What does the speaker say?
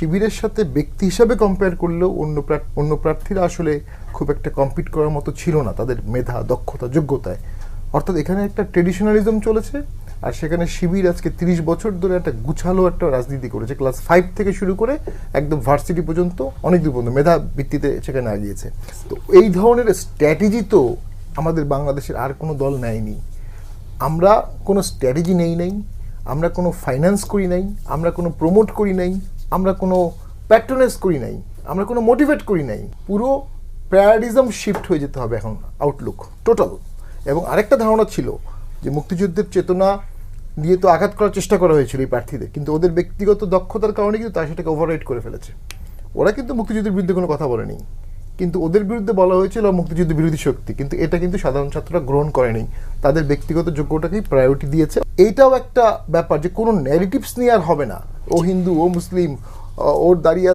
শিবিরের সাথে ব্যক্তি হিসাবে কম্পেয়ার করলেও অন্য প্রার্থীরা আসলে খুব একটা কম্পিট করার মতো ছিল না তাদের মেধা, দক্ষতা, যোগ্যতায়। অর্থাৎ এখানে একটা ট্রেডিশনালিজম চলেছে, আর সেখানে শিবির আজকে ৩০ বছর ধরে একটা গুছালো একটা রাজনীতি করেছে, ক্লাস 5 থেকে শুরু করে একদম ভার্সিটি পর্যন্ত, অনেক দূর পর্যন্ত মেধা ভিত্তিতে সেখানে আগিয়েছে। তো এই ধরনের স্ট্র্যাটেজি তো আমাদের বাংলাদেশের আর কোনো দল নেয়নি। আমরা কোনো স্ট্র্যাটেজি নেই, আমরা কোনো ফাইন্যান্স করি নাই, আমরা কোনো প্রমোট করি নাই, আমরা কোনো প্যাট্রোনাইজ করি নাই, আমরা কোনো মোটিভেট করি নাই। পুরো প্যারাডিজম শিফট হয়ে যেতে হবে এখন, আউটলুক টোটাল। এবং আরেকটা ধারণা ছিল যে মুক্তিযুদ্ধের চেতনা দিয়ে তো আঘাত করার চেষ্টা করা হয়েছিল এই প্রার্থীদের, কিন্তু ওদের ব্যক্তিগত দক্ষতার কারণে কিন্তু তারা সেটাকে ওভাররাইড করে ফেলেছে। ওরা কিন্তু মুক্তিযুদ্ধের বিরুদ্ধে কোনো কথা বলেনি, কিন্তু ওদের বিরুদ্ধে বলা হয়েছিল মুক্তিযুদ্ধ বিরোধী শক্তি, কিন্তু এটা কিন্তু সাধারণ ছাত্ররা গ্রহণ করেনি, তাদের ব্যক্তিগত যোগ্যতাকেই প্রায়োরিটি দিয়েছে। এইটাও একটা ব্যাপার যে কোনো ন্যারেটিভস নিয়ে আর হবে না, ও হিন্দু, ও মুসলিম, ওর দাঁড়িয়ে